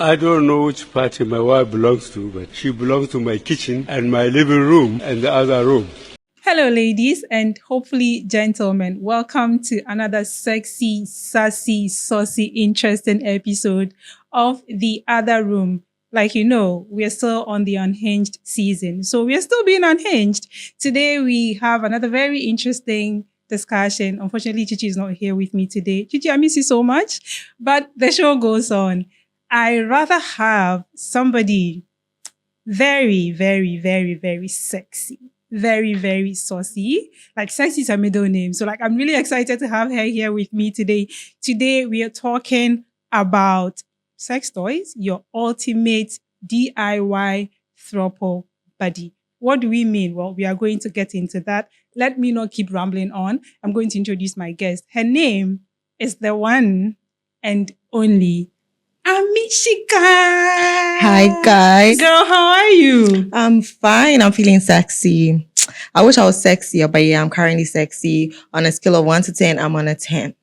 I don't know which party my wife belongs to, but she belongs to my kitchen and my living room and the other room. Hello, ladies, and hopefully gentlemen. Welcome to another sexy, sassy, saucy, interesting episode of The Other Room. Like you know, we're still on the unhinged season. So we're still being unhinged. Today we have another very interesting discussion. Unfortunately, Chichi is not here with me today. Chichi, I miss you so much. But the show goes on. I rather have somebody very, very, very, very sexy. Very, very saucy. Like sexy is her middle name. So like I'm really excited to have her here with me today. Today we are talking about sex toys, your ultimate DIY throuple buddy. What do we mean? Well, we are going to get into that. Let me not keep rambling on. I'm going to introduce my guest. Her name is the one and only Amishika. Hi, guys. Girl, how are you? I'm fine. I'm feeling sexy. I wish I was sexier, but yeah, I'm currently sexy. On a scale of 1 to 10, I'm on a 10.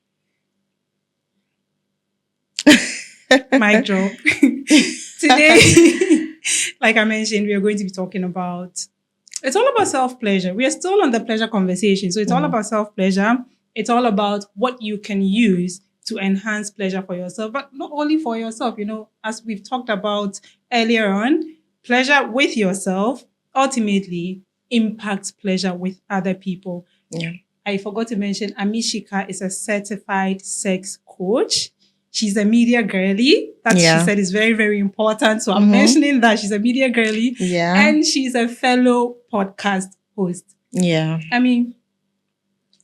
Mic drop. Today, like I mentioned, we are going to be talking about, it's all about self-pleasure. We are still on the pleasure conversation. So it's all about self-pleasure. It's all about what you can use to enhance pleasure for yourself, but not only for yourself, you know, as we've talked about earlier on, pleasure with yourself ultimately impacts pleasure with other people. Yeah. I forgot to mention Amishika is a certified sex coach. She's a media girly. That she said is very, very important. So I'm mentioning that she's a media girly. Yeah. And she's a fellow podcast host. Yeah. I mean,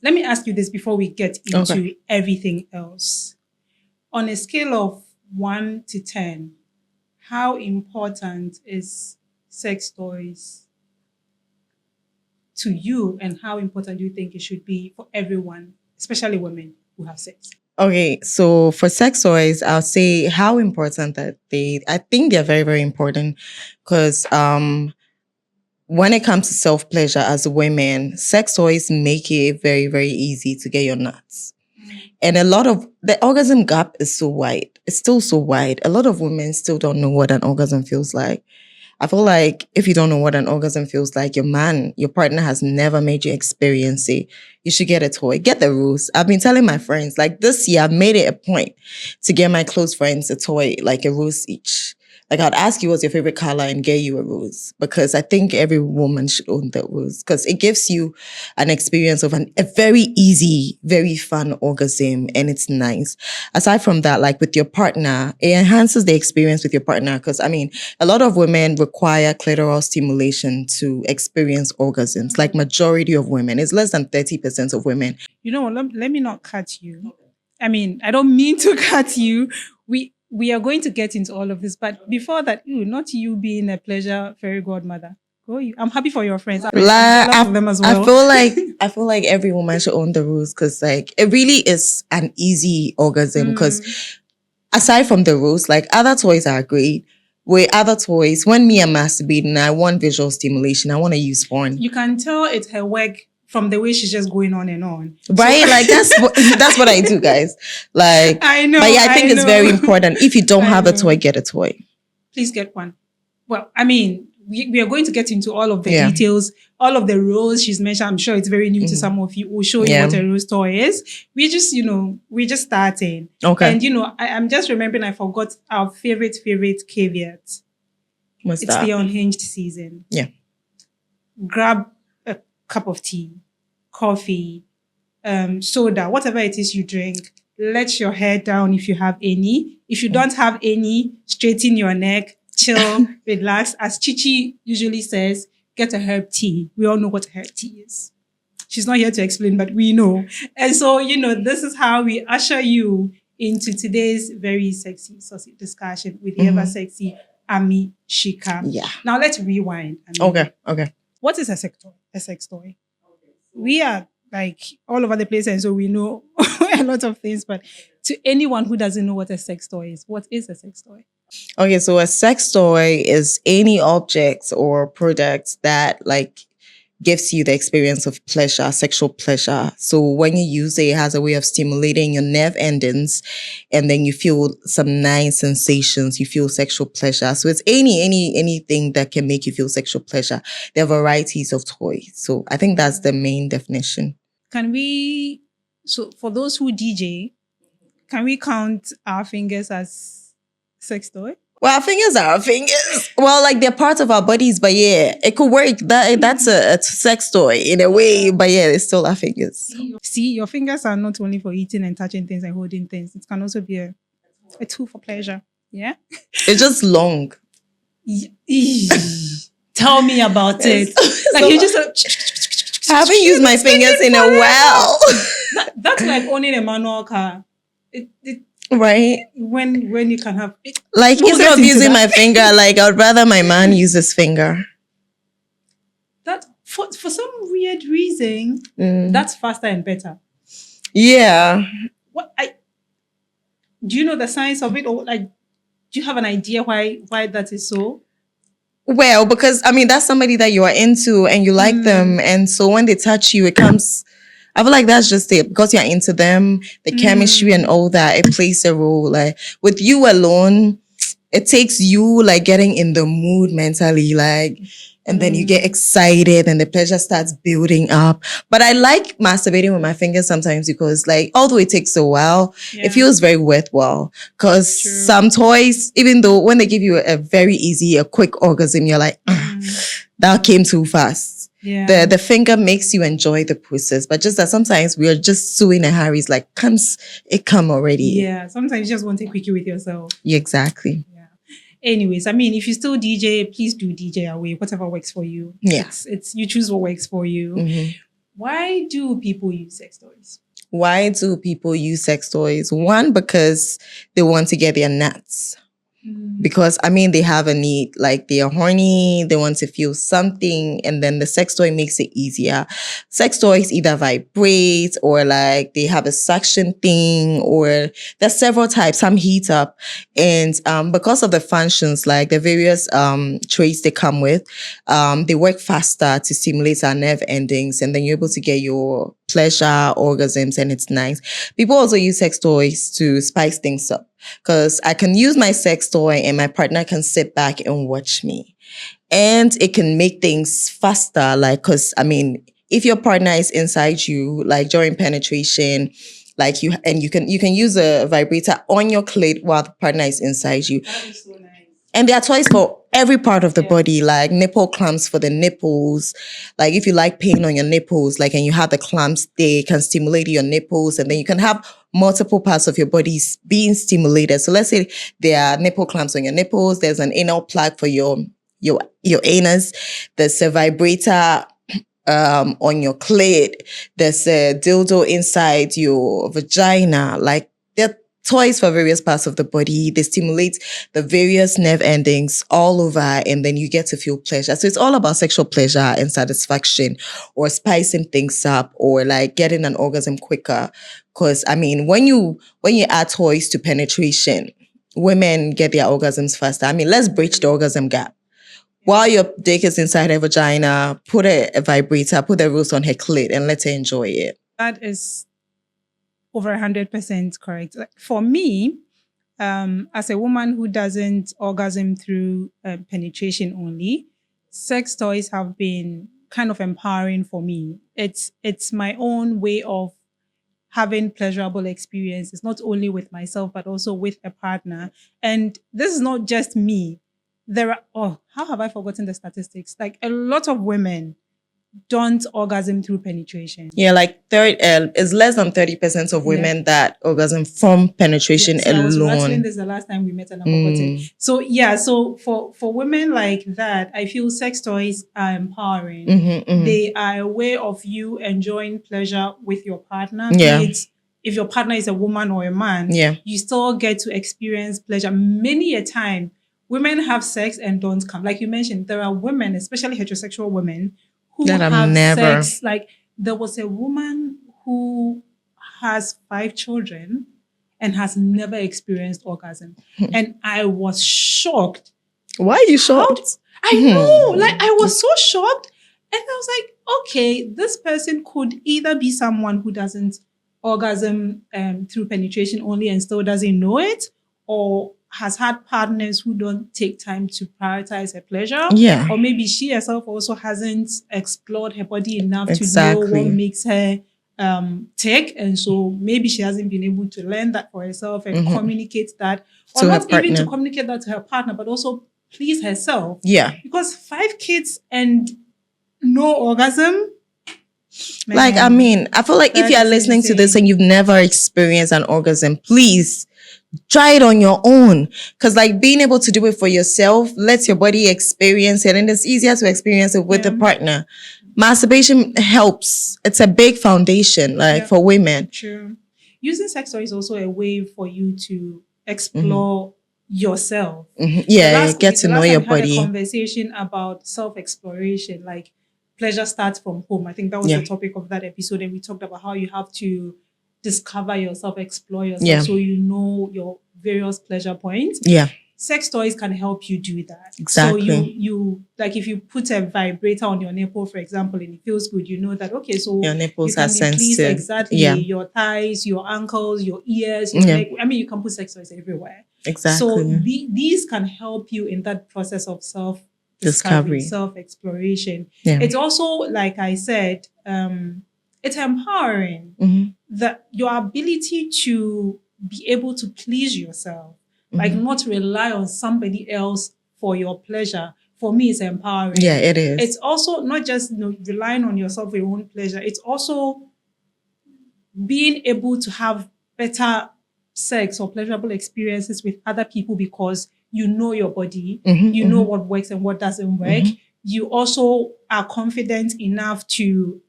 let me ask you this before we get into everything else. On a scale of 1 to 10, how important is sex toys to you, and how important do you think it should be for everyone, especially women who have sex? Okay, so for sex toys, I'll say how important I think they're very, very important because when it comes to self-pleasure as women, sex toys make it very, very easy to get your nuts. And a lot of the orgasm gap is so wide. It's still so wide. A lot of women still don't know what an orgasm feels like. I feel like if you don't know what an orgasm feels like, your partner has never made you experience it. You should get a toy. Get the rules. I've been telling my friends, like this year, I've made it a point to get my close friends a toy, like a rose each. Like I'd ask you what's your favorite color and get you a rose, because I think every woman should own that rose because it gives you an experience of a very easy, very fun orgasm, and it's nice. Aside from that, like with your partner, it enhances the experience with your partner because I mean, a lot of women require clitoral stimulation to experience orgasms. Like majority of women, it's less than 30% of women. You know, let me not cut you. I mean, I don't mean to cut you. We are going to get into all of this, but before that, not you being a pleasure fairy godmother. Go you. I'm happy for your friends. I'm jealous of them as well. I feel like every woman should own the rules because like it really is an easy orgasm because aside from the rules, like other toys are great. With other toys, when me I'm masturbating, I want visual stimulation. I want to use porn. You can tell it's her work from the way she's just going on and on. Right? So, like that's what I do, guys. Like I know. But yeah, I think it's very important. If you don't have a toy, get a toy. Please get one. Well, I mean, we are going to get into all of the details, all of the rules she's mentioned. I'm sure it's very new to some of you. We'll show you what a rose toy is. We're just starting. Okay. And I'm just remembering I forgot our favorite caveat. What's it's that? The unhinged season. Yeah. Grab a cup of tea, coffee, soda, whatever it is you drink. Let your hair down if you have any. If you don't have any, straighten your neck, chill, relax. As Chichi usually says, get a herb tea. We all know what a herb tea is. She's not here to explain, but we know. And so, this is how we usher you into today's very sexy, saucy discussion with the ever sexy Amishika. Yeah. Now let's rewind. Okay. What is a sex toy? A sex toy. We are like all over the place, and so we know a lot of things. But to anyone who doesn't know what a sex toy is, what is a sex toy? Okay, so a sex toy is any object or product that like gives you the experience of pleasure, sexual pleasure. So when you use it, it has a way of stimulating your nerve endings, and then you feel some nice sensations. You feel sexual pleasure. So it's anything that can make you feel sexual pleasure. There are varieties of toys. So I think that's the main definition. Can we, so for those who DJ, can we count our fingers as sex toy? Well, our fingers are our fingers. Well, like they're part of our bodies, but yeah, it could work. That's a sex toy in a way, but yeah, it's still our fingers. See, your fingers are not only for eating and touching things and holding things. It can also be a tool for pleasure. Yeah? It's just long. Tell me about it. Like you just... I haven't used my fingers in a while. That's like owning a manual car. Right? When you can have it. Like instead of using my finger, like I'd rather my man use his finger. That for some weird reason, that's faster and better. Yeah. Do you know the science of it, or like do you have an idea why that is so? Well, because I mean that's somebody that you are into and you like them, and so when they touch you, it comes. I feel like that's just it, because you're into them, the chemistry and all that, it plays a role. Like with you alone, it takes you like getting in the mood mentally, like, and then you get excited and the pleasure starts building up. But I like masturbating with my fingers sometimes because like, although it takes a while, it feels very worthwhile. Because some toys, even though when they give you a very easy, a quick orgasm, you're like, that came too fast. Yeah. The finger makes you enjoy the process, but just that sometimes we are just so in a hurry. It's like, it come already. Yeah, sometimes you just want a quickie with yourself. Yeah, exactly. Yeah. Anyways, I mean, if you still DJ, please do DJ away, whatever works for you. Yeah. It's you choose what works for you. Mm-hmm. Why do people use sex toys? Why do people use sex toys? One, because they want to get their nuts. Because, I mean, they have a need, like they are horny, they want to feel something, and then the sex toy makes it easier. Sex toys either vibrate or like they have a suction thing, or there's several types, some heat up. And because of the functions, like the various traits they come with, they work faster to stimulate our nerve endings, and then you're able to get your pleasure, orgasms, and it's nice. People also use sex toys to spice things up. Because I can use my sex toy and my partner can sit back and watch me. And it can make things faster. Like, because, I mean, if your partner is inside you, like during penetration, like you can use a vibrator on your clit while the partner is inside you. That is so nice. And there are toys for every part of the body, like nipple clamps for the nipples. Like if you like pain on your nipples, like, and you have the clamps, they can stimulate your nipples, and then you can have multiple parts of your body being stimulated. So let's say there are nipple clamps on your nipples. There's an anal plug for your anus. There's a vibrator on your clit. There's a dildo inside your vagina. Like there are toys for various parts of the body. They stimulate the various nerve endings all over, and then you get to feel pleasure. So it's all about sexual pleasure and satisfaction, or spicing things up, or like getting an orgasm quicker. Because I mean, when you add toys to penetration, women get their orgasms faster. I mean, let's bridge the orgasm gap. While your dick is inside her vagina, put a vibrator, put a rose on her clit, and let her enjoy it. That is over 100% correct. Like, for me, as a woman who doesn't orgasm through penetration only, sex toys have been kind of empowering for me. It's my own way of having pleasurable experiences, not only with myself, but also with a partner. And this is not just me. There are, how have I forgotten the statistics? Like a lot of women don't orgasm through penetration. Yeah, like it's less than 30% of women that orgasm from penetration alone. I was rattling this the last time we met and I forgot it. So yeah, so for women like that, I feel sex toys are empowering. They are a way of you enjoying pleasure with your partner. Yeah. If your partner is a woman or a man, you still get to experience pleasure. Many a time, women have sex and don't come. Like you mentioned, there are women, especially heterosexual women, who have sex. Like there was a woman who has 5 children and has never experienced orgasm. And I was shocked. Why are you shocked? I know, like I was so shocked. And I was like, okay, this person could either be someone who doesn't orgasm through penetration only and still doesn't know it, or has had partners who don't take time to prioritize her pleasure. Yeah. Or maybe she herself also hasn't explored her body enough to know Exactly. what makes her tick. And so maybe she hasn't been able to learn that for herself and communicate that. Or To her not even to partner. communicate that to her partner, but also please herself. Yeah. Because 5 kids and no orgasm. Like, I man, mean, I feel like if that you are is listening to this insane. and you've never experienced an orgasm, please try it on your own. Because, like, being able to do it for yourself lets your body experience it, and it's easier to experience it with a partner. Masturbation helps. It's a big foundation, like, for women. True. Using sex toys is also a way for you to explore yourself. Yeah, get to know your We had a body. conversation about self-exploration, like pleasure starts from home. I think that was the topic of that episode, and we talked about how you have to discover yourself, explore yourself, so you know your various pleasure points. Yeah. Sex toys can help you do that. Exactly. So you like, if you put a vibrator on your nipple, for example, and it feels good, you know that, okay, so Your nipples you can are be pleased sensitive. exactly. Yeah. Your thighs, your ankles, your ears, your neck. I mean, you can put sex toys everywhere. Exactly. So these can help you in that process of self-discovery, self-exploration. Yeah. It's also, like I said, it's empowering that your ability to be able to please yourself, like not rely on somebody else for your pleasure. For me, it's empowering. Yeah, it is. It's also not just relying on yourself for your own pleasure. It's also being able to have better sex or pleasurable experiences with other people because you know your body, you know what works and what doesn't work. You also are confident enough to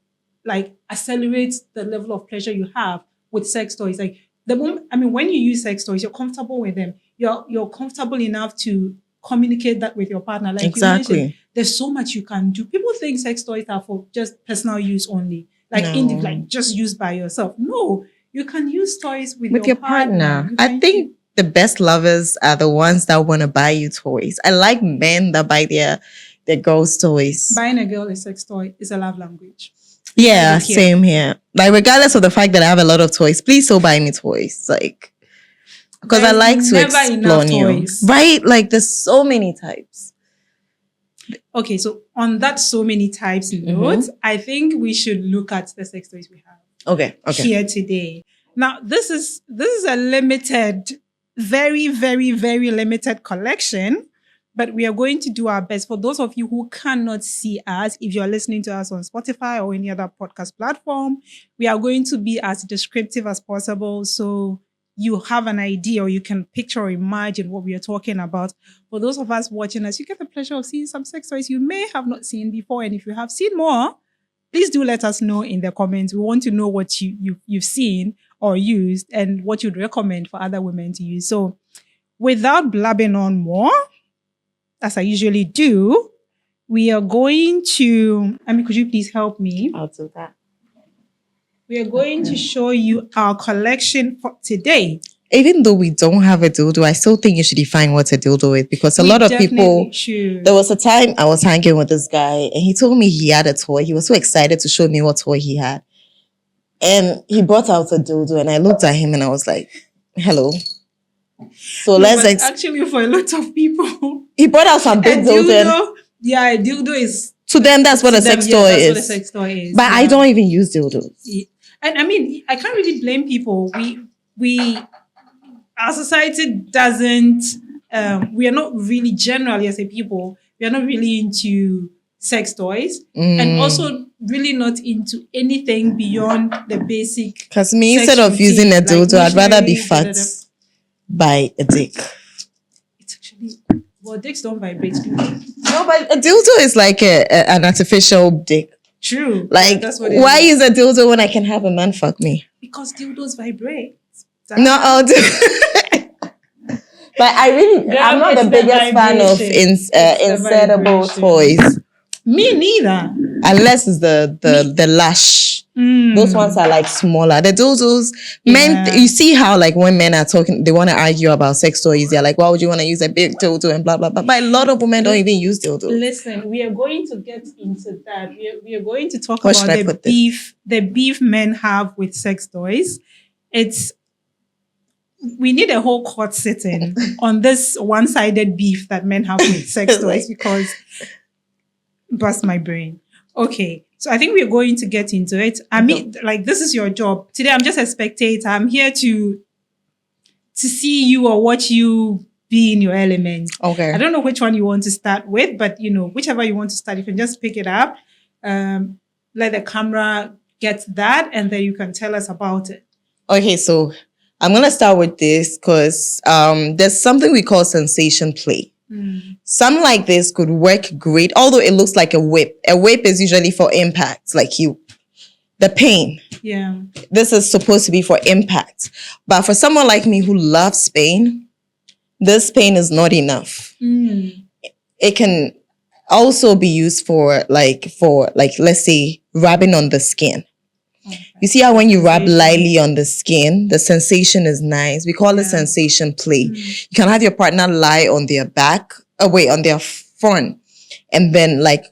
like accelerate the level of pleasure you have with sex toys. Like the moment, I mean, when you use sex toys, you're comfortable with them. You're comfortable enough to communicate that with your partner. Like you mentioned, there's so much you can do. People think sex toys are for just personal use only, like like just used by yourself. No, you can use toys with your partner. I think the best lovers are the ones that want to buy you toys. I like men that buy their girls' toys. Buying a girl a sex toy is a love language. Yeah, same here. Like, regardless of the fact that I have a lot of toys, please still buy me toys. Like, because I like to explore new. Right? Like, there's so many types. Okay, so on that so many types note, I think we should look at the sex toys we have. Okay. Here today. Now, this is a limited, very, very, very limited collection. But we are going to do our best. For those of you who cannot see us, if you're listening to us on Spotify or any other podcast platform, we are going to be as descriptive as possible so you have an idea or you can picture or imagine what we are talking about. For those of us watching us, you get the pleasure of seeing some sex toys you may have not seen before. And if you have seen more, please do let us know in the comments. We want to know what you've seen or used and what you'd recommend for other women to use. So without blabbing on more, as I usually do, we are going to, could you please help me? I'll do that. We are going to show you our collection for today. Even though we don't have a dildo, I still think you should define what a dildo is, because a lot of people, there was a time I was hanging with this guy and he told me he had a toy. He was so excited to show me what toy he had. And he brought out a dildo and I looked at him and I was like, hello. So actually, for a lot of people, he brought out some big dildo. Yeah, a dildo is, to them, that's what a sex toy is. That's what a sex toy is. But I don't even use dildos. And I mean, I can't really blame people. Our society doesn't. We are not really, generally as a people, we are not really into sex toys, and also really not into anything beyond the basic. Because me, instead of using a dildo, I'd rather be fucked by a dick. It's actually, well, dicks don't vibrate. No, but a dildo is like an artificial dick. True. Like, that's what why use a dildo when I can have a man fuck me? Because dildos vibrate. No, I'll do. But I'm not the biggest fan of insertable toys. Me neither. unless it's the lash. Those ones are like smaller. The dildos, men, you see how like when men are talking, they want to argue about sex toys. They're like, why would you want to use a big dildo and blah, blah, blah. But a lot of women don't even use dildos. Listen, we are going to get into that. We are going to talk Where about should I put this? the beef men have with sex toys. We need a whole court sitting on this one-sided beef that men have with sex toys because bust my brain. Okay, so I think we're going to get into it. I mean, like, this is your job. Today, I'm just a spectator. I'm here to see you or watch you be in your element. Okay. I don't know which one you want to start with, but, whichever you want to start, you can just pick it up. Let the camera get that, and then you can tell us about it. Okay, so I'm going to start with this because there's something we call sensation play. Something like this could work great, although it looks like a whip. A whip is usually for impact, like the pain. Yeah. This is supposed to be for impact. But for someone like me who loves pain, this pain is not enough. It can also be used for let's say, rubbing on the skin. Okay. You see how when you rub lightly on the skin, the sensation is nice. We call it sensation play. You can have your partner lie on their back, on their front, and then like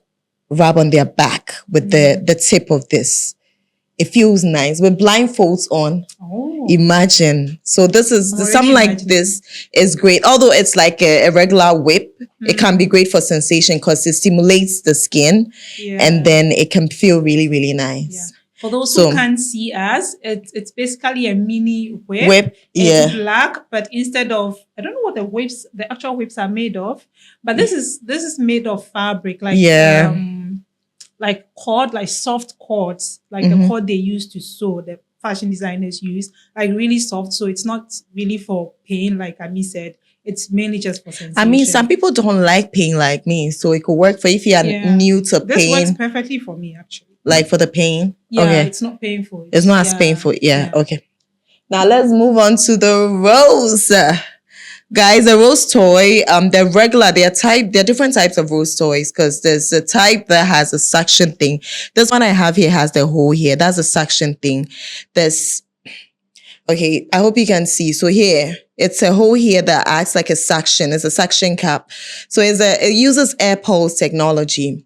rub on their back with the tip of this. It feels nice with blindfolds on. Imagine. So this is something like this is great. Although it's like a regular whip, it can be great for sensation because it stimulates the skin, and then it can feel really, really nice. Yeah. For those who can't see us, it's basically a mini whip. It's black, but instead of, I don't know what the actual whips are made of, but this is made of fabric, like cord, like soft cords, like the cord they use to sew, the fashion designers use, like really soft. So it's not really for pain, like Ami said. It's mainly just for sensation. I mean, some people don't like pain like me, so it could work for if you are new to pain. This works perfectly for me, actually. Like for the pain? Yeah, okay. It's not painful. It's not as painful. Yeah, okay. Now let's move on to the rose. Guys, a rose toy, they're regular, there are different types of rose toys because there's a type that has a suction thing. This one I have here has the hole here. That's a suction thing. Okay, I hope you can see. So here, it's a hole here that acts like a suction. It's a suction cap. So it uses air pulse technology.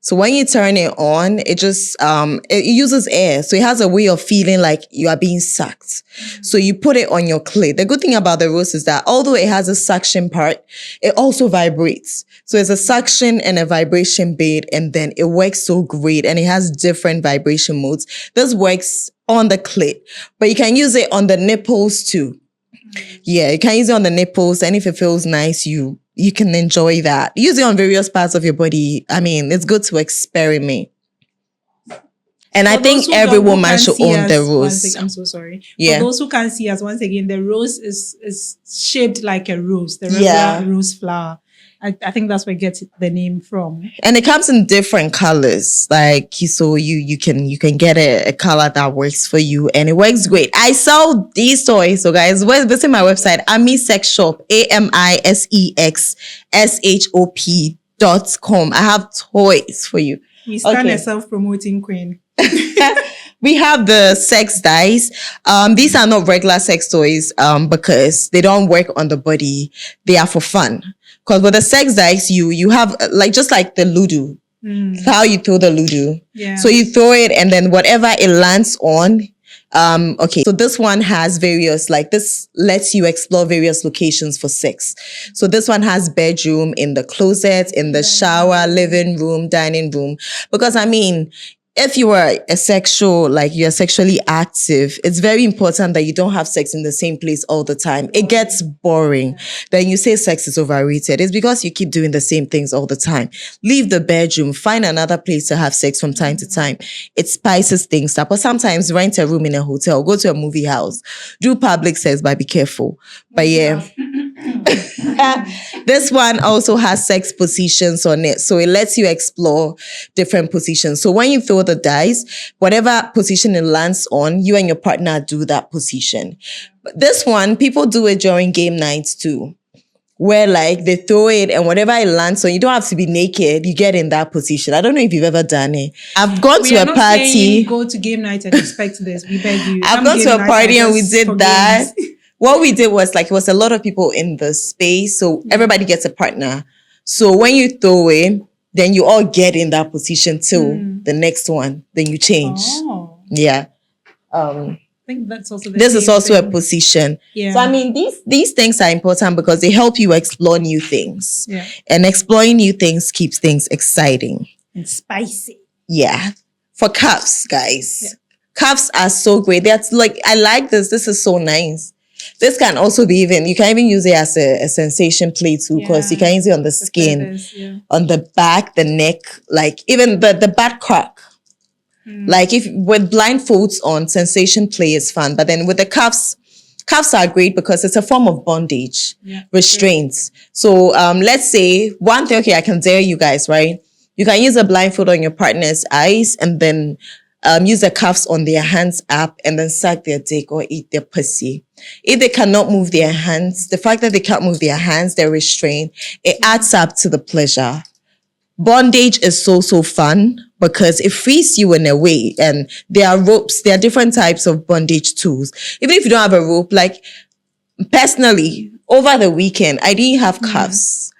So when you turn it on, it just, it uses air. So it has a way of feeling like you are being sucked. So you put it on your clit. The good thing about the rose is that although it has a suction part, it also vibrates. So it's a suction and a vibration bait, and then it works so great, and it has different vibration modes. This works on the clit, but you can use it on the nipples too. Yeah, you can use it on the nipples, and if it feels nice, you can enjoy that. Use it on various parts of your body. I mean, it's good to experiment. And I think every woman should own the rose. I'm so sorry. Yeah. For those who can't see us, once again, the rose is shaped like a rose, the regular rose flower. I think that's where it gets the name from. And it comes in different colors. Like, so you can get a color that works for you, and it works great. I sell these toys. So guys, visit my website, Amisex Shop, AMISEXSHOP.com. I have toys for you. We stand a self-promoting queen. We have the sex dice. These are not regular sex toys because they don't work on the body. They are for fun. Because with the sex dice, you have just like the Ludo. How you throw the Ludo. Yeah. So you throw it, and then whatever it lands on. Okay, so this one has various, this lets you explore various locations for sex. So this one has bedroom, in the closet, in the shower, living room, dining room. Because I mean, if you are a sexual, you're sexually active, it's very important that you don't have sex in the same place all the time. It gets boring. Then you say sex is overrated. It's because you keep doing the same things all the time. Leave the bedroom, find another place to have sex from time to time. It spices things up. Or sometimes rent a room in a hotel, go to a movie house, do public sex, but be careful. But yeah. This one also has sex positions on it. So it lets you explore different positions. So when you throw the dice, whatever position it lands on, you and your partner do that position. But this one, people do it during game nights too. where like they throw it and whatever it lands on, you don't have to be naked. You get in that position. I don't know if you've ever done it. I've gone We to are a not party. saying go to game night and expect this. We beg you. I've Some gone game to a nights party are and we just did for that. games. What we did was like, it was a lot of people in the space. So everybody gets a partner. So when you throw it, then you all get in that position till the next one. Then you change. Oh, Yeah. I think that's also the This same is also a thing. position. Yeah. So I mean, these things are important because they help you explore new things. Yeah. And exploring new things keeps things exciting. And spicy. Yeah. For cuffs, guys. Yeah. Cuffs are so great. That's like, I like this. This is so nice. This can also be you can even use it as a sensation play too, because you can use it on the skin, feathers, on the back, the neck, like even the back crack. Like if with blindfolds on, sensation play is fun. But then with the cuffs are great because it's a form of bondage, restraints. So let's say one thing, okay, I can dare you guys, right? You can use a blindfold on your partner's eyes and then use the cuffs on their hands up and then suck their dick or eat their pussy. If they cannot move their hands, the fact that they can't move their hands, they're restrained, it adds up to the pleasure. Bondage is so fun because it frees you in a way. And there are ropes, there are different types of bondage tools. Even if you don't have a rope, like personally, over the weekend, I didn't have cuffs.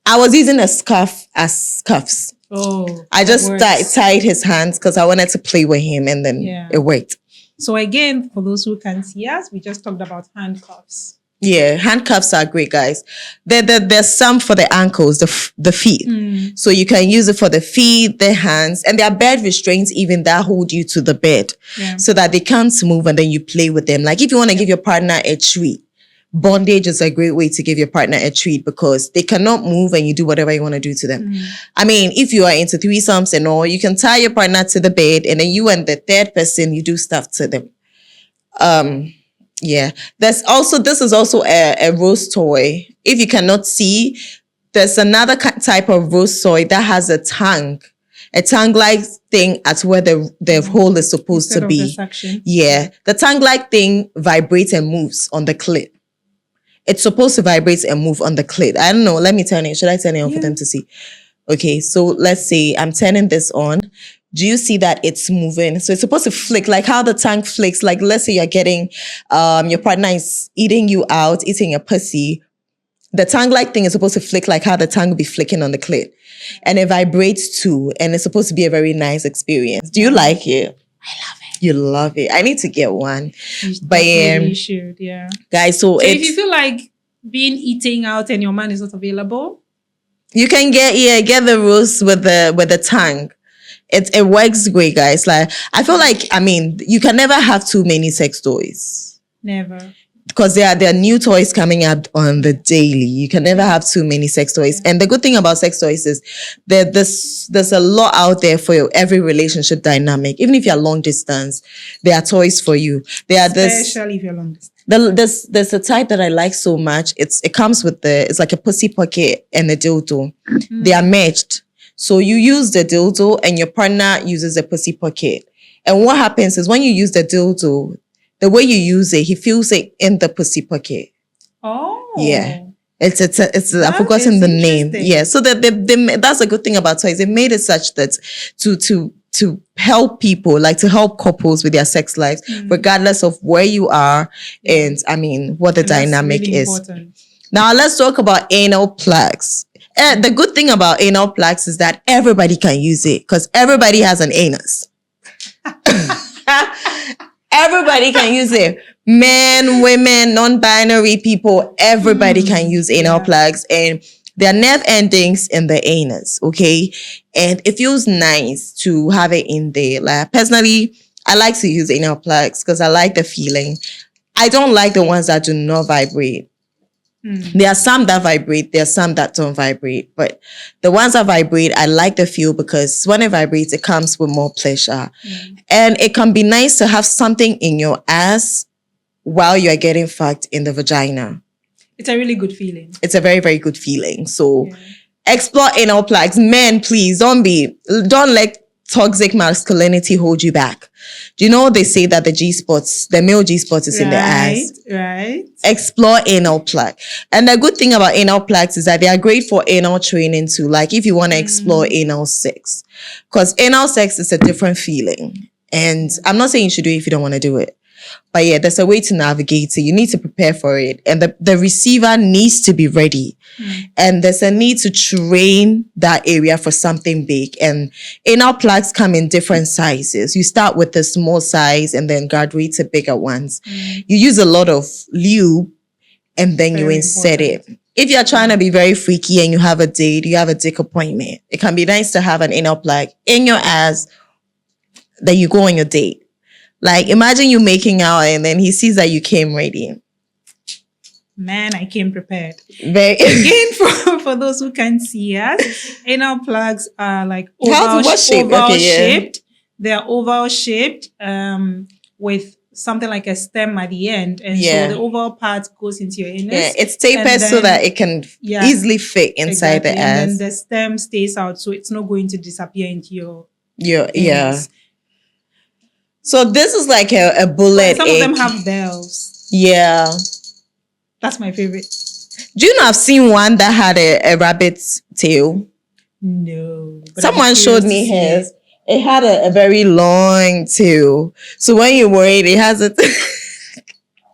I was using a scarf as cuffs. Oh, I just tied his hands because I wanted to play with him and then it worked. So again, for those who can't see us, we just talked about handcuffs. Yeah, handcuffs are great, guys. There's some for the ankles, the feet. So you can use it for the feet, the hands, and there are bed restraints even that hold you to the bed so that they can't move and then you play with them. Like if you want to give your partner a treat, bondage is a great way to give your partner a treat because they cannot move and you do whatever you want to do to them. I mean, if you are into threesomes and all, you can tie your partner to the bed and then you and the third person, you do stuff to them. Yeah. This is also a rose toy. If you cannot see, there's another type of rose toy that has a tongue-like thing at where the hole is supposed Instead to of be. the suction. Yeah. The tongue-like thing vibrates and moves on the clit. It's supposed to vibrate and move on the clit. I don't know. Let me turn it. Should I turn it on for them to see? Okay. So let's say I'm turning this on. Do you see that it's moving? So it's supposed to flick, like how the tongue flicks. Like let's say you're getting, your partner is eating you out, eating a pussy. The tongue-like thing is supposed to flick like how the tongue would be flicking on the clit. And it vibrates too. And it's supposed to be a very nice experience. Do you like it? I love it. You love it. I need to get one. But You should, yeah. Guys, so if you feel like being eating out and your man is not available, you can get the rose with the tongue. It works great, guys. Like I feel like, I mean, you can never have too many sex toys. Never. Because there are new toys coming out on the daily. You can never have too many sex toys. And the good thing about sex toys is that there's a lot out there for every relationship dynamic. Even if you're long distance, there are toys for you. Especially if you're long distance. There's a type that I like so much. It comes with it's like a pussy pocket and a dildo. They are matched. So you use the dildo and your partner uses a pussy pocket. And what happens is when you use the dildo, the way you use it, he feels it in the pussy pocket. Oh. Yeah. It's I've forgotten the name. Yeah. So that's a good thing about toys. They made it such that to help people, like to help couples with their sex lives, regardless of where you are and I mean what the dynamic really is. Important. Now let's talk about anal plugs. The good thing about anal plugs is that everybody can use it because everybody has an anus. Everybody can use it. Men, women, non-binary people, everybody can use anal plugs and there are nerve endings in the anus, okay? And it feels nice to have it in there. Like personally, I like to use anal plugs because I like the feeling. I don't like the ones that do not vibrate. There are some that vibrate, there are some that don't vibrate. But the ones that vibrate, I like the feel because when it vibrates, it comes with more pleasure. And it can be nice to have something in your ass while you're getting fucked in the vagina. It's a really good feeling. It's a very, very good feeling. So explore anal plugs. Men, please, don't let toxic masculinity hold you back. Do you know they say that the male G spot is in the ass? Right. Explore anal plug. And the good thing about anal plugs is that they are great for anal training too. Like if you want to explore anal sex, because anal sex is a different feeling. And I'm not saying you should do it if you don't want to do it. But yeah, there's a way to navigate it. You need to prepare for it. And the receiver needs to be ready. And there's a need to train that area for something big. And anal plugs come in different sizes. You start with the small size and then graduate to bigger ones. You use a lot of lube and then you insert it. If you're trying to be very freaky and you have a date, you have a dick appointment, it can be nice to have an anal plug in your ass that you go on your date. Like, imagine you making out and then he sees that you came ready. Man, I came prepared. Again, for those who can't see us, anal plugs are like shaped. They're oval shaped with something like a stem at the end. And so the oval part goes into your anus. Yeah, it's tapered so that it can easily fit inside the ass. And then the stem stays out, so it's not going to disappear into your anus. So this is like a bullet. Some of them have bells. Yeah. That's my favorite. Do you know I've seen one that had a rabbit's tail? No. Someone showed me his. It had a very long tail. So when you wear it, it has a...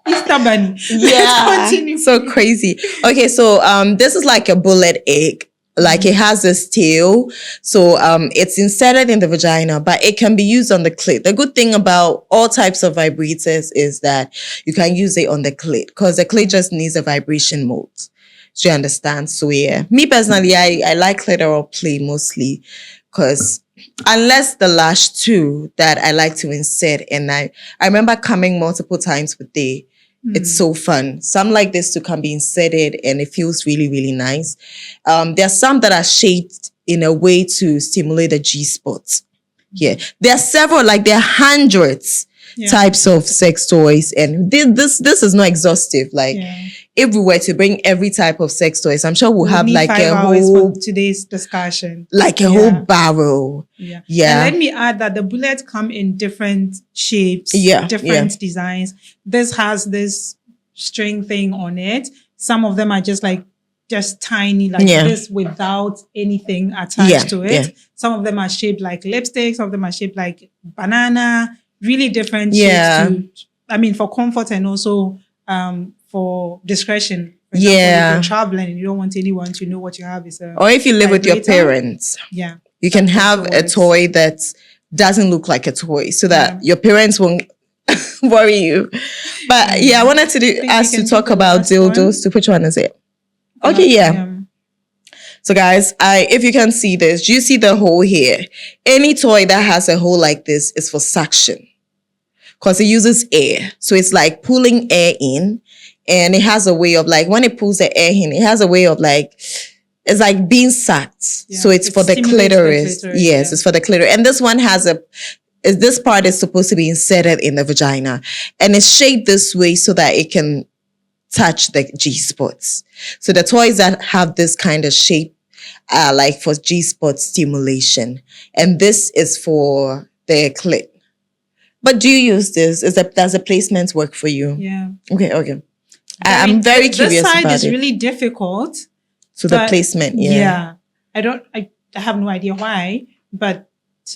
Easter bunny. Yeah. So crazy. Okay, so this is like a bullet egg. Like it has this tail. So it's inserted in the vagina, but it can be used on the clit. The good thing about all types of vibrators is that you can use it on the clit because the clit just needs a vibration mode. Do you understand? So yeah, me personally, I like clitoral play mostly because unless the lash too that I like to insert, and I remember coming multiple times with the. It's so fun. Some like this too can be inserted and it feels really, really nice. There are some that are shaped in a way to stimulate the G-spot. Yeah. There are several, like there are hundreds types of sex toys. And this is not exhaustive. Like if we were to bring every type of sex toys, I'm sure we'll have like a whole... for today's discussion. Like a whole barrel. Yeah. And let me add that the bullets come in different shapes, different designs. This has this string thing on it. Some of them are just tiny, like this without anything attached to it. Some of them are shaped like lipstick. Some of them are shaped like banana. Really different shapes too. I mean, for comfort and also for discretion. For example, if you're traveling and you don't want anyone to know what you have is or if you live with your parents. Yeah. You can have a toy that doesn't look like a toy so that your parents won't worry you. But I wanted to ask to talk about dildos. To which one is it? Okay, So guys, if you can see this, do you see the hole here? Any toy that has a hole like this is for suction because it uses air. So it's like pulling air in, and it has a way of like, when it pulls the air in, it has a way of like, it's like being sucked. Yeah, so it's for the clitoris. Yes, it's for the clitoris. And this one has this part is supposed to be inserted in the vagina, and it's shaped this way so that it can touch the G-spots. So the toys that have this kind of shape are like for G-spot stimulation. And this is for the clit. But do you use this? Does the placement work for you? Yeah. Okay. I'm very curious about it. This side is really difficult. So the placement, Yeah. I have no idea why, but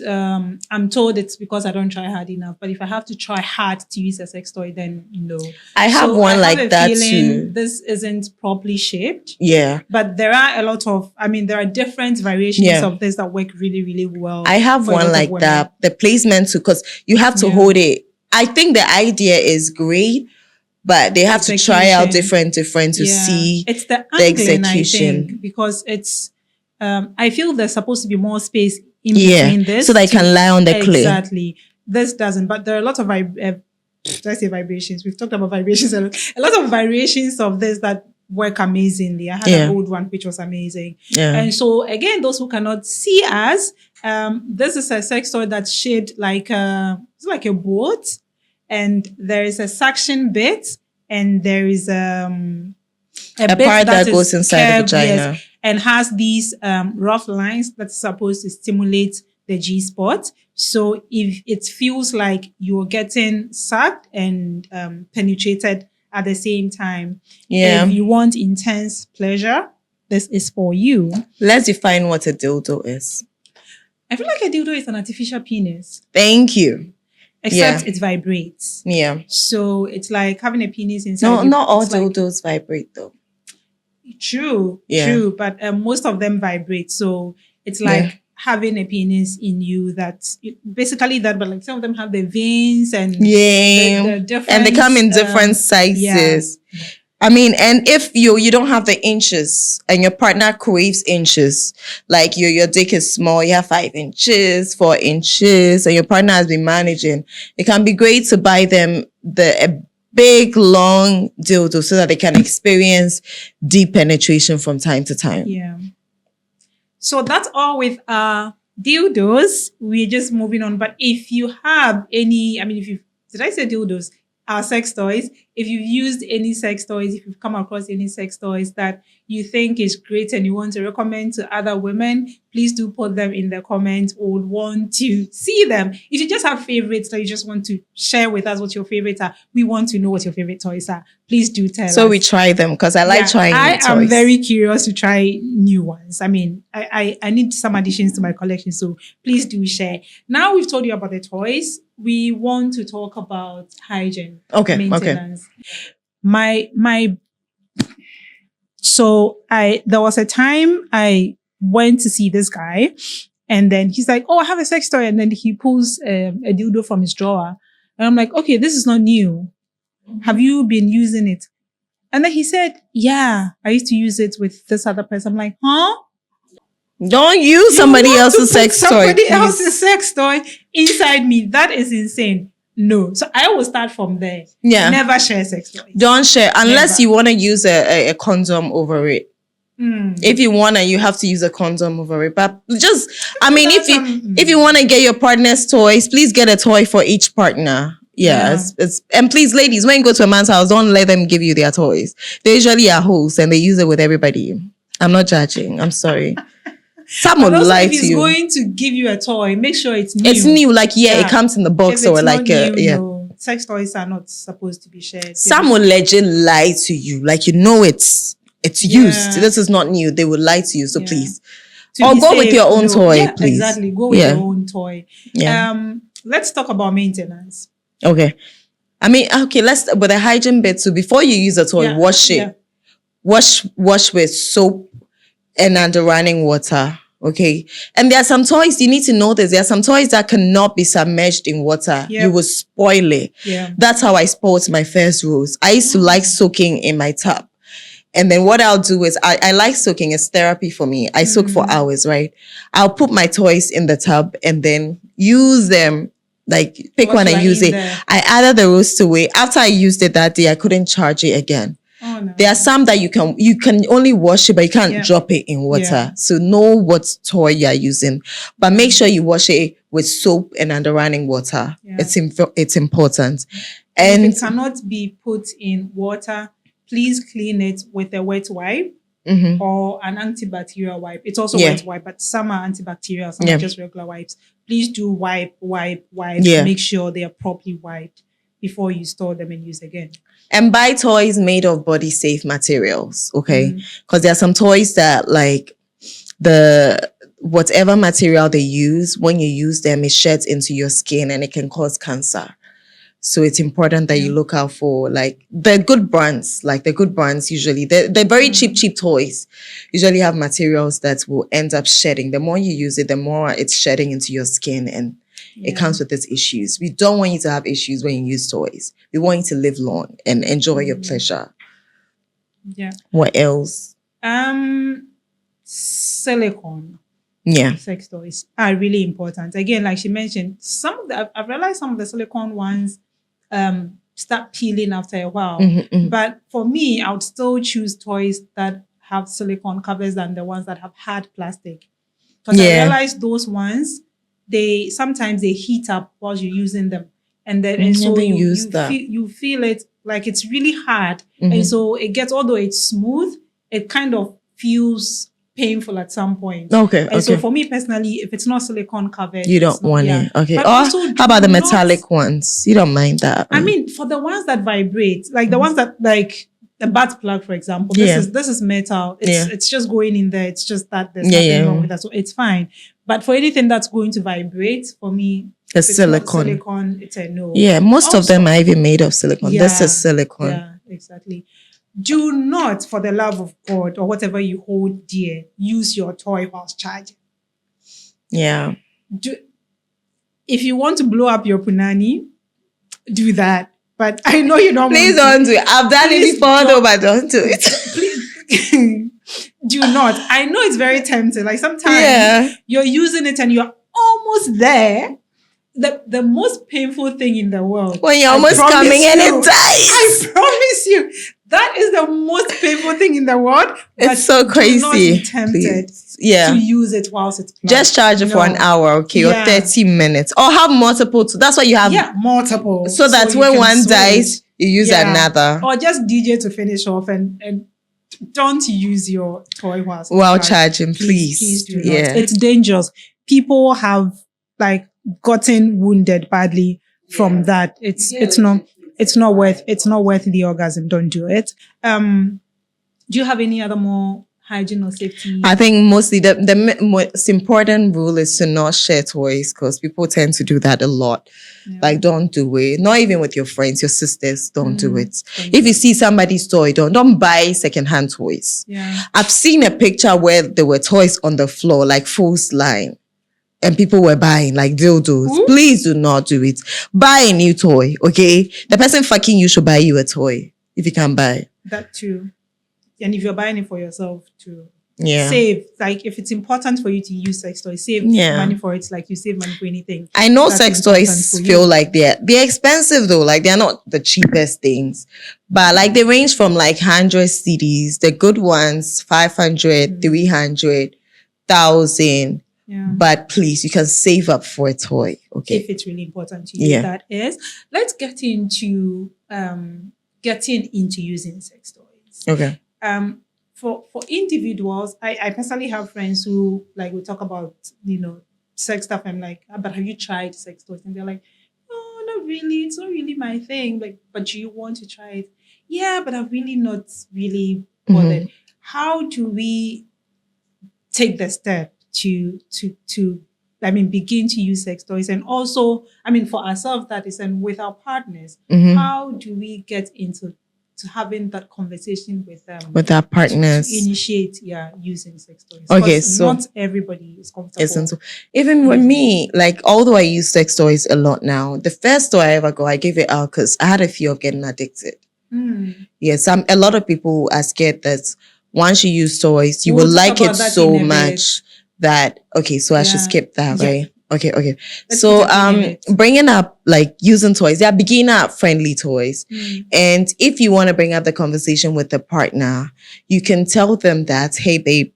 I'm told it's because I don't try hard enough. But if I have to try hard to use a sex toy, then no. I have one like that too. This isn't properly shaped. Yeah. But there are there are different variations of this that work really, really well. I have one like that. The placement too, because you have to hold it. I think the idea is great, but they have to try out different to see it's the angling, execution. I think, because it's I feel there's supposed to be more space in between this. So they can lie on the clay. Exactly. This doesn't, but there are a lot of vibrations. We've talked about vibrations. A lot of variations of this that work amazingly. I had an old one which was amazing. Yeah. And so again, those who cannot see us, this is a sex toy that's shaped like it's like a boat, and there is a suction bit, and there is a bit part that goes inside the vagina. And has these rough lines that's supposed to stimulate the G spot. So if it feels like you're getting sucked and penetrated at the same time, if you want intense pleasure, this is for you. Let's define what a dildo is. I feel like a dildo is an artificial penis. Thank you. Except it vibrates. Yeah. So it's like having a penis inside. No, not all dildos vibrate though. True. But most of them vibrate. So it's like having a penis in you that's basically that, but like some of them have the veins and the different, and they come in different sizes. Yeah. I mean, and if you don't have the inches and your partner craves inches, like your dick is small, you have 5 inches, 4 inches, and your partner has been managing, it can be great to buy them a big, long dildo so that they can experience deep penetration from time to time. Yeah. So that's all with dildos. We're just moving on. But if you have any, did I say dildos? Our sex toys. If you've used any sex toys, if you've come across any sex toys that you think is great and you want to recommend to other women, please do put them in the comments. We would want to see them. If you just have favorites that you just want to share with us what your favorites are, we want to know what your favorite toys are. Please do tell us. So we try them because I like trying new toys. I am very curious to try new ones. I need some additions to my collection, so please do share. Now we've told you about the toys. We want to talk about hygiene. Maintenance. So there was a time I went to see this guy and then he's like, oh, I have a sex toy. And then he pulls a dildo from his drawer. And I'm like, okay, this is not new. Have you been using it? And then he said, yeah, I used to use it with this other person. I'm like, huh? Don't use somebody else's sex toy. Somebody else's sex toy inside me. That is insane. No. So I will start from there. Yeah. Never share sex toys. Don't share unless you want to use a condom over it. If you want to, you have to use a condom over it. But just, if you want to get your partner's toys, please get a toy for each partner. Yeah. And please, ladies, when you go to a man's house, don't let them give you their toys. They usually are hosts and they use it with everybody. I'm not judging. I'm sorry. Some will lie to you. If he's going to give you a toy, make sure it's new. It comes in the box or like no, sex toys are not supposed to be shared. Some will legit lie to you, like it's used. This is not new. They will lie to you, so please. Or go with your own toy, please. Exactly, go with your own toy. Yeah. Let's talk about maintenance. Okay. Let's with the hygiene bit. So before you use a toy, wash it. Yeah. Wash with soap and under running water. Okay. And there are some toys, you need to know this. There are some toys that cannot be submerged in water. Yep. You will spoil it. Yeah. That's how I spoiled my first rose. I used to like soaking in my tub. And then what I'll do is I like soaking. It's therapy for me. I soak for hours, right? I'll put my toys in the tub and then use them. Like pick one and use it. I added the rose to it. After I used it that day, I couldn't charge it again. Oh, no. There are some that you can only wash it, but you can't drop it in water. Yeah. So know what toy you are using, but make sure you wash it with soap and under running water. Yeah. It's important. And if it cannot be put in water, please clean it with a wet wipe or an antibacterial wipe. It's also wet wipe, but some are antibacterial, some are just regular wipes. Please do wipe. Make sure they are properly wiped before you store them and use again. And buy toys made of body safe materials, okay? Because there are some toys that like whatever material they use, when you use them, it sheds into your skin and it can cause cancer. So it's important that you look out for like the good brands. Like the good brands usually, they're very cheap toys. Usually have materials that will end up shedding. The more you use it, the more it's shedding into your skin and it comes with its issues. We don't want you to have issues when you use toys. We want you to live long and enjoy your pleasure. Yeah. What else? Silicone. Yeah. Sex toys are really important. Again, like she mentioned, I've realized some of the silicone ones start peeling after a while. But for me, I would still choose toys that have silicone covers than the ones that have hard plastic. Because I realized those ones, sometimes they heat up while you're using them. And then you feel it like it's really hard. And so it gets, although it's smooth, it kind of feels painful at some point. Okay. And so for me personally, if it's not silicone covered, You don't want it. Okay. But Or also how about the do not- metallic ones? You don't mind that? I mean, for the ones that vibrate, like the ones that like the butt plug, for example, this is metal. It's just going in there. It's just that there's nothing wrong with that, so it's fine. But for anything that's going to vibrate, for me, the silicone. Silicone, it's a no. Yeah, most of them are even made of silicone. This is silicone. Yeah, exactly. Do not, for the love of God or whatever you hold dear, use your toy whilst charging. Yeah. If you want to blow up your punani, do that. But I know you don't. Please don't do it. I've done it before, though, but don't do it. Please do not. I know it's very tempting. Like sometimes you're using it and you're almost there. The most painful thing in the world. When you're almost coming and it dies. I promise you. That is the most painful thing in the world. It's so crazy. Do not be tempted to use it whilst it's plugged. Just charge it for an hour, okay, or 30 minutes. Or have multiple. That's why you have multiple. So that when one dies, you use another. Or just DJ to finish off and don't use your toy while charging, please. Please do not. It's dangerous. People have like gotten wounded badly from that. It's not worth the orgasm. Don't do it. Do you have any other more hygiene or safety? I think mostly the most important rule is to not share toys, because people tend to do that a lot. Like, don't do it. Not even with your friends, your sisters, don't do it. If you see somebody's toy, don't buy secondhand toys. I've seen a picture where there were toys on the floor, like full line. And people were buying like dildos. Please do not do it. Buy a new toy, okay? The person fucking you should buy you a toy if you can buy. That too. And if you're buying it for yourself too. Save. Like if it's important for you to use sex toys, save money for it. Like you save money for anything. I know sex toys feel like they're expensive though. Like they're not the cheapest things. But like they range from like 100 CDs. The good ones, 500, 300, 1,000. But please, you can save up for a toy, okay? If it's really important to you, that is. Let's get into using sex toys. Okay. For individuals, I personally have friends who like we talk about sex stuff. I'm like, but have you tried sex toys? And they're like, oh, not really. It's not really my thing. Like, but do you want to try it? Yeah, but I'm really not really bothered. How do we take the step to begin to use sex toys? And also, for ourselves, that is, and with our partners, how do we get into having that conversation with them, with our partners, to initiate using sex toys? Okay, so not everybody is comfortable. Even with me, like, although I use sex toys a lot now, the first toy I ever got, I gave it out because I had a fear of getting addicted. Yes, a lot of people are scared that once you use toys, you will like it so much that, so I should skip that, right? Okay. So, bringing up like using toys, they're beginner friendly toys. And if you want to bring up the conversation with the partner, you can tell them that, hey babe,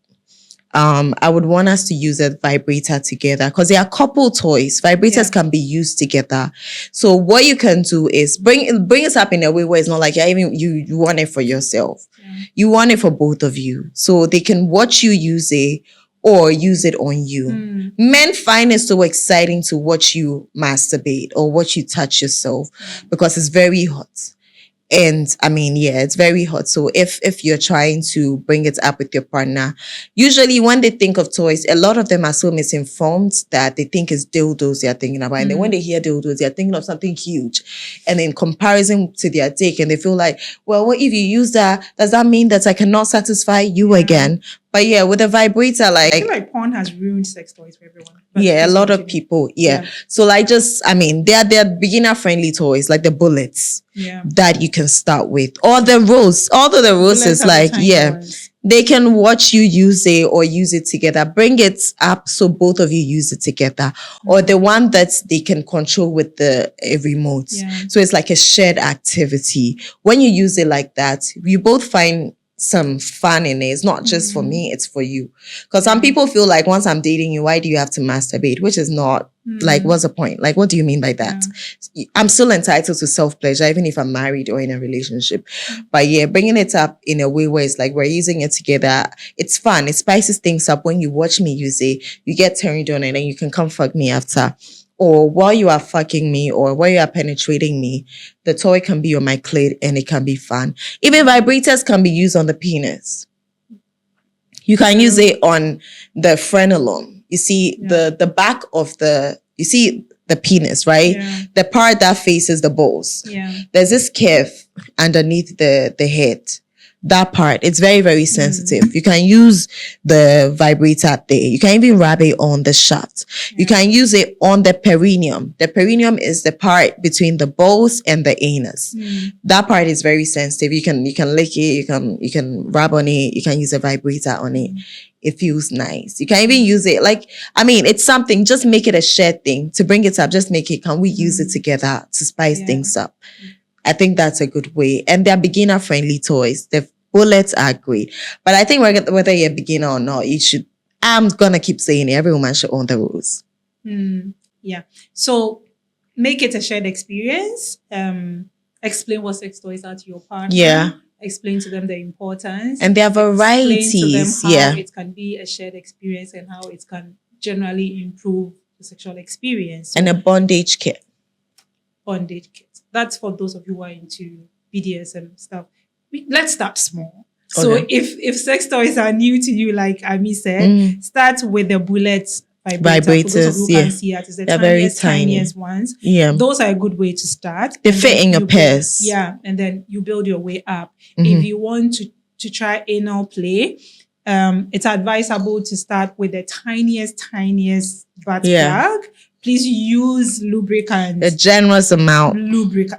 I would want us to use a vibrator together, because they are couple toys. Vibrators can be used together. So what you can do is bring it up in a way where it's not like you want it for yourself. You want it for both of you. So they can watch you use it or use it on you. Men find it so exciting to watch you masturbate or watch you touch yourself because it's very hot. And it's very hot. So if you're trying to bring it up with your partner, usually when they think of toys, a lot of them are so misinformed that they think it's dildos they're thinking about. And then when they hear dildos, they're thinking of something huge. And in comparison to their dick, and they feel like, well, what if you use that? Does that mean that I cannot satisfy you again? But with a vibrator, I feel like porn has ruined sex toys for everyone. A lot of people. So they're beginner friendly toys, like the bullets that you can start with. Or the rose. Although the rose is like, they can watch you use it or use it together. Bring it up so both of you use it together. Or the one that they can control with the remote. So it's like a shared activity. When you use it like that, you both find some fun in it. It's not just for me, it's for you. Because some people feel like once I'm dating you, why do you have to masturbate? Which is not Like, what's the point? Like, what do you mean by that? I'm still entitled to self-pleasure, even if I'm married or in a relationship. But yeah, bringing it up in a way where it's like we're using it together, it's fun. It spices things up. When you watch me use it, you get turned on and then you can come fuck me after. Or while you are fucking me or while you are penetrating me, the toy can be on my clit and it can be fun. Even vibrators can be used on the penis. You can use it on the frenulum. You see the back of the penis, right? Yeah. The part that faces the balls. Yeah. There's this curve underneath the head. That part, it's very, very sensitive. You can use the vibrator there. You can even rub it on the shaft. You can use it on the perineum. The perineum is the part between the balls and the anus. That part is very sensitive. You can lick it. You can rub on it. You can use a vibrator on it. It feels nice. You can even use it it's something. Just make it a shared thing to bring it up. Just make it. Can we use it together to spice things up? I think that's a good way. And they're beginner-friendly toys. The bullets are great. But I think whether you're a beginner or not, I'm going to keep saying it. Every woman should own the rules. Yeah. So make it a shared experience. Explain what sex toys are to your partner. Yeah. Explain to them the importance. And there are varieties. Explain to them how it can be a shared experience and how it can generally improve the sexual experience. And a bondage kit. Bondage kit. That's for those of you who are into BDSM stuff. Let's start small. So if sex toys are new to you, like Ami said, start with the bullet vibrators. For those of you who can see it, it's the tiniest ones. Yeah. Those are a good way to start. They fit in your purse. Yeah. And then you build your way up. If you want to try anal play, it's advisable to start with the tiniest butt plug. Please use lubricant. A generous amount.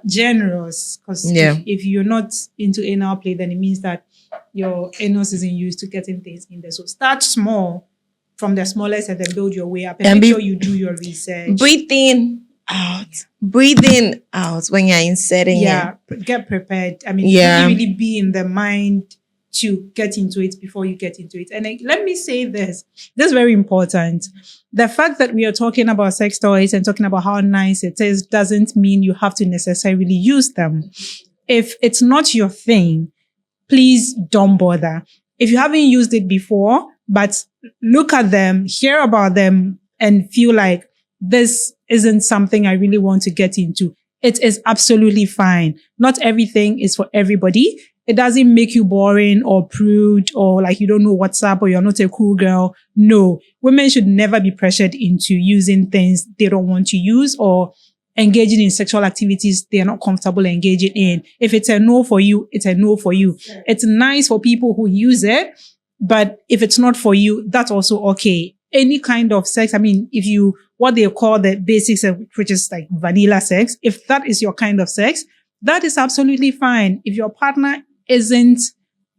Generous. Because if you're not into anal play, then it means that your anus isn't used to getting things in there. So start small from the smallest and then build your way up. And make sure you do your research. Breathe in, out. Breathe in, out when you're inserting it. Yeah, get prepared. Really be in the mind to get into it before you get into it. And let me say this is very important. The fact that we are talking about sex toys and talking about how nice it is doesn't mean you have to necessarily use them. If it's not your thing, please don't bother. If you haven't used it before, but look at them, hear about them, and feel like this isn't something I really want to get into, it is absolutely fine. Not everything is for everybody. It doesn't make you boring or prude or like you don't know what's up or you're not a cool girl. No, women should never be pressured into using things they don't want to use or engaging in sexual activities they're not comfortable engaging in. If it's a no for you, it's a no for you. It's nice for people who use it, but if it's not for you, that's also okay. Any kind of sex, what they call the basics of, which is like vanilla sex, if that is your kind of sex, that is absolutely fine. If your partner isn't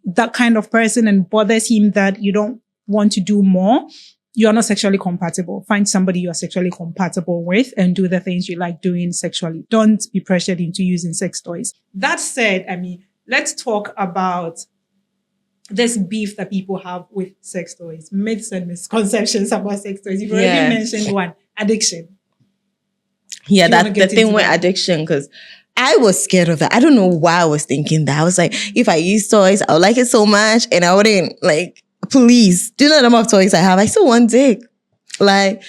that kind of person and bothers him that you don't want to do more, you are not sexually compatible. Find somebody you are sexually compatible with and do the things you like doing sexually. Don't be pressured into using sex toys. That said, let's talk about this beef that people have with sex toys, myths and misconceptions about sex toys. You've already mentioned one, addiction. Yeah, that's the thing with addiction, because I was scared of that. I don't know why I was thinking that. I was like, if I use toys, I would like it so much and I wouldn't please, do you know the number of toys I have? I still want dick. I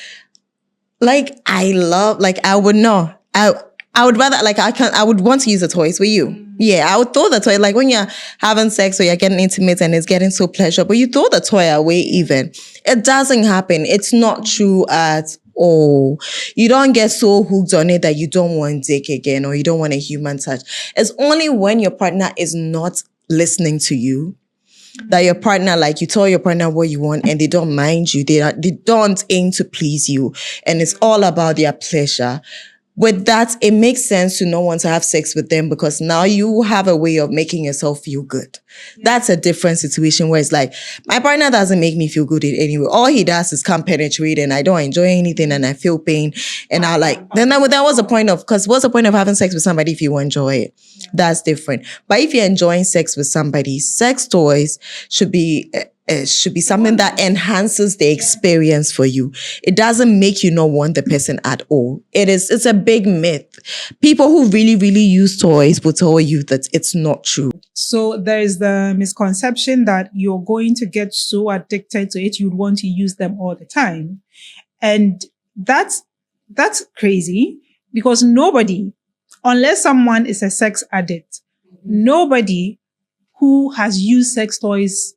would not. I would rather, I would want to use the toys with you. Yeah, I would throw the toy, when you're having sex or you're getting intimate and it's getting so pleasurable, you throw the toy away even. It doesn't happen. It's not true at all. You don't get so hooked on it that you don't want dick again or you don't want a human touch. It's only when your partner is not listening to you that your partner, you tell your partner what you want and they don't mind you. They don't aim to please you. And it's all about their pleasure. With that, it makes sense to not want to have sex with them because now you have a way of making yourself feel good. That's a different situation where it's like, my partner doesn't make me feel good in any way. All he does is come penetrate and I don't enjoy anything and I feel pain. And I like, then that was the point of, because what's the point of having sex with somebody if you enjoy it? Yeah. That's different. But if you're enjoying sex with somebody, sex toys should be something that enhances the experience for you. It doesn't make you not want the person at all. It's a big myth. People who really, really use toys will tell you that it's not true. So there is the misconception that you're going to get so addicted to it, you'd want to use them all the time. And that's crazy, because nobody, unless someone is a sex addict, nobody who has used sex toys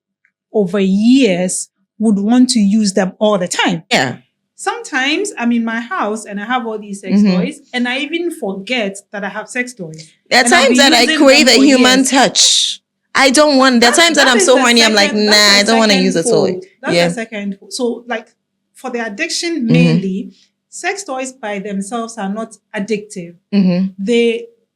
over years would want to use them all the time. Yeah. Sometimes I'm in my house and I have all these sex toys and I even forget that I have sex toys. There are times that I crave a human touch. I don't want, there are times that I'm so horny, I'm like, nah, I don't want to use a toy. That's the second. So like for the addiction mainly, sex toys by themselves are not addictive.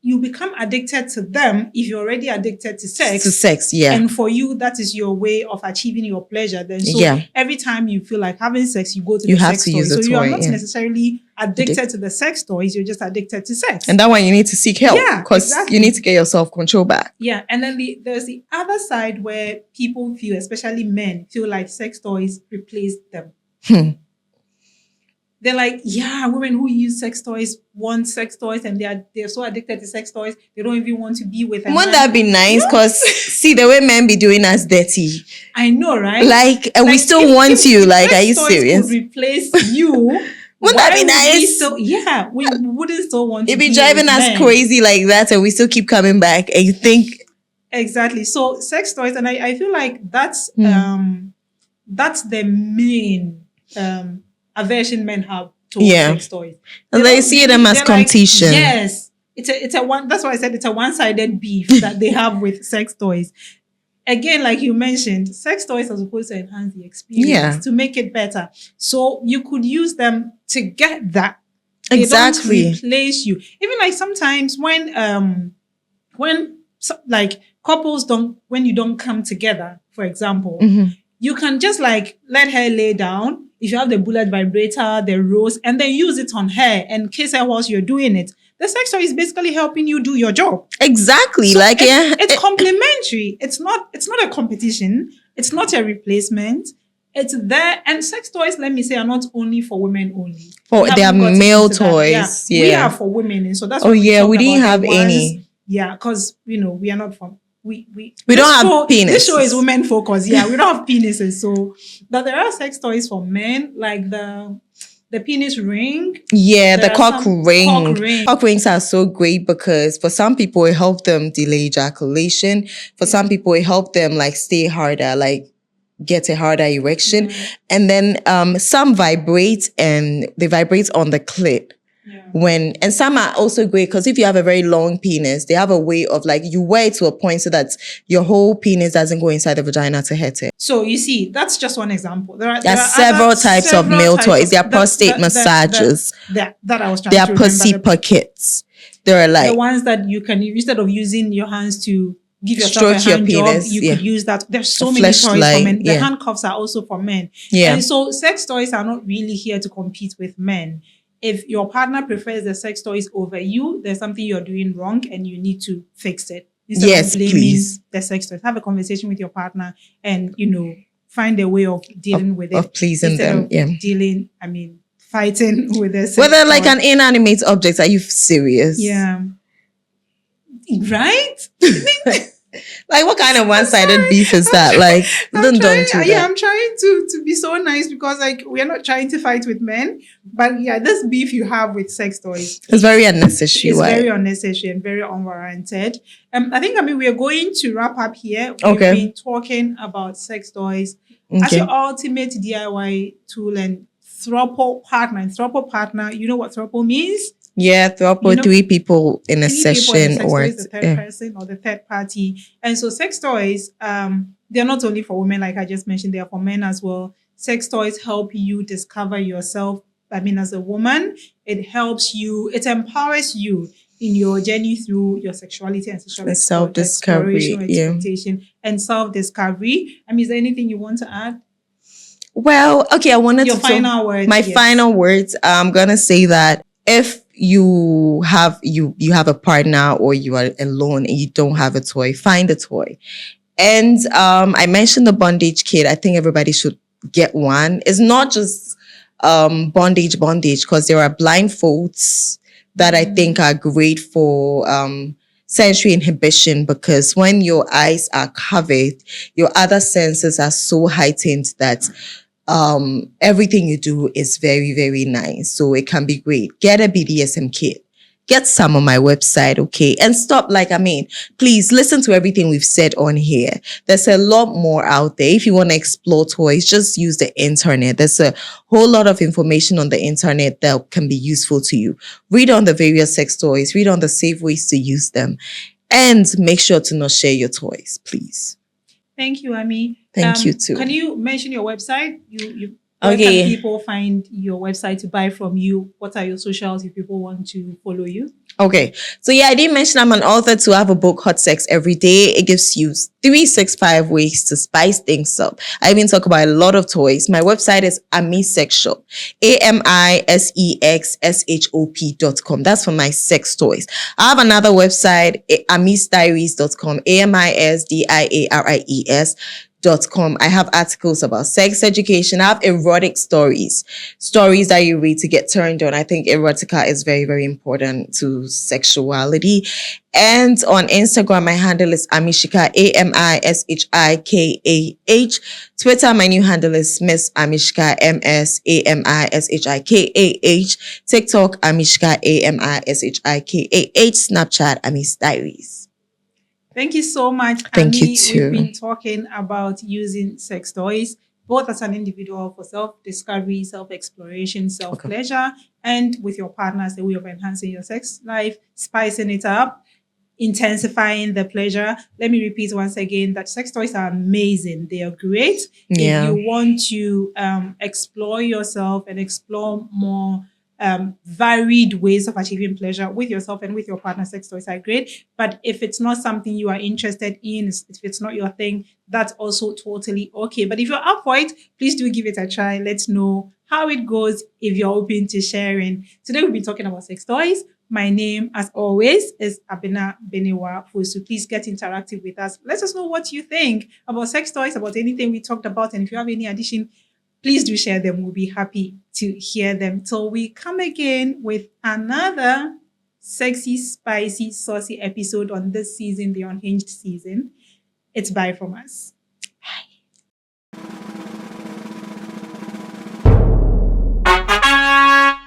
You become addicted to them if you're already addicted to sex. To sex, yeah. And for you, that is your way of achieving your pleasure. Then so every time you feel like having sex, you go to the sex toy. So you are not necessarily addicted to the sex toys, you're just addicted to sex. And that one you need to seek help. Yeah, because you need to get your self-control back. Yeah. And then there's the other side where people feel, especially men, feel like sex toys replace them. They're like, yeah, women who use sex toys want sex toys and they're so addicted to sex toys, they don't even want to be with them. Wouldn't that be nice? Because see, the way men be doing us dirty. I know, right? Like, and we still want you. Like, are you serious? Could replace you. Wouldn't that be nice? We wouldn't still want to be driving us crazy like that and we still keep coming back and you think. Exactly. So sex toys, and I feel like that's the main aversion men have towards sex toys. And they see them as competition. Like, yes. It's a one, that's why I said it's a one-sided beef that they have with sex toys. Again, like you mentioned, sex toys are supposed to enhance the experience, to make it better. So you could use them to get that. They don't replace you. Even like sometimes when like couples when you don't come together, for example, you can just like let her lay down. If you have the bullet vibrator, the rose, and then use it on her and kiss her whilst you're doing it. The sex toy is basically helping you do your job. Exactly. So it's complementary. It's not a competition. It's not a replacement. It's there. And sex toys, let me say, are not only for women only. Oh, they are male toys. Yeah. We are for women. And so that's we didn't have any. Yeah, because we are not from we don't have penises. This show is women focused. Yeah, we don't have penises. So but there are sex toys for men, like the penis ring. Yeah, the cock ring. Cock rings are so great because for some people it helps them delay ejaculation. For some people it helps them like stay harder, like get a harder erection. And then some vibrate and they vibrate on the clit. And some are also great because if you have a very long penis, they have a way of like you wear it to a point so that your whole penis doesn't go inside the vagina to hurt it. So you see, that's just one example. There are several types of male toys. There are prostate massages. That I was trying to remember. There are pussy pockets. There are like the ones that you can, instead of using your hands to give yourself a hand job, you could use that. There's so many toys for men. The handcuffs are also for men. Yeah. And so sex toys are not really here to compete with men. If your partner prefers the sex toys over you, there's something you're doing wrong and you need to fix it. Instead of blaming the sex toys. Have a conversation with your partner and, find a way of dealing with it. Of pleasing them. Fighting with the sex whether like an inanimate object, are you serious? Yeah. Right? Like what kind of one-sided beef is that? Like, don't do that. Yeah, I'm trying to be so nice because like we're not trying to fight with men, but yeah, this beef you have with sex toys is very unnecessary. It's very unnecessary and very unwarranted. I think we are going to wrap up here. We've been talking about sex toys as your ultimate DIY tool and throuple partner. And throuple partner, you know what throuple means? Yeah, throuple, 3 people in a session or the third person or the third party. And so sex toys, they're not only for women, like I just mentioned, they are for men as well. Sex toys help you discover yourself. As a woman, it helps you, it empowers you in your journey through your sexuality and sexual The self-discovery, exploration or yeah. expectation and self-discovery. I mean, is there anything you want to add? Well, okay, I wanted Your to final words. my yes. final words. I'm gonna say that if you have a partner or you are alone and you don't have a toy, find a toy. And I mentioned the bondage kit. I think everybody should get one. It's not just bondage, because there are blindfolds that I think are great for sensory inhibition, because when your eyes are covered, your other senses are so heightened that everything you do is very, very nice. So it can be great. Get a BDSM kit. Get some on my website, okay? And stop, please listen to everything we've said on here. There's a lot more out there. If you want to explore toys, just use the internet. There's a whole lot of information on the internet that can be useful to you. Read on the various sex toys, read on the safe ways to use them, and make sure to not share your toys, please. Thank you, Ami. Thank you too. Can you mention your website? Where Okay. can people find your website to buy from you? What are your socials if people want to follow you? Okay. So yeah, I didn't mention I'm an author too. I have a book, Hot Sex Every Day. It gives you 365 ways to spice things up. I even talk about a lot of toys. My website is Amisex Shop. AMISEXSHOP.com. That's for my sex toys. I have another website, amisdiaries.com. AMISDIARIES.com. I have articles about sex education. I have erotic stories that you read to get turned on. I think erotica is very, very important to sexuality. And on Instagram, my handle is Amishika, AMISHIKAH. Twitter, my new handle is Miss Amishika, MSAMISHIKAH. TikTok, Amishika, AMISHIKAH. Snapchat, Amis Diaries. Thank you so much, Thank Ami. you too. We've been talking about using sex toys, both as an individual for self-discovery, self-exploration, self-pleasure, and with your partner as a way of enhancing your sex life, spicing it up, intensifying the pleasure. Let me repeat once again that sex toys are amazing. They are great. Yeah. If you want to explore yourself and explore more varied ways of achieving pleasure with yourself and with your partner, sex toys are great. But if it's not something you are interested in, if it's not your thing, that's also totally okay. But if you're up for it, please do give it a try. Let's know how it goes if you're open to sharing. Today we'll be talking about sex toys. My name, as always, is Abena Benewa Fosu. Please get interactive with us. Let us know what you think about sex toys, about anything we talked about. And if you have any addition, please do share them. We'll be happy to hear them. Till we come again with another sexy, spicy, saucy episode on this season, the Unhinged season. It's bye from us.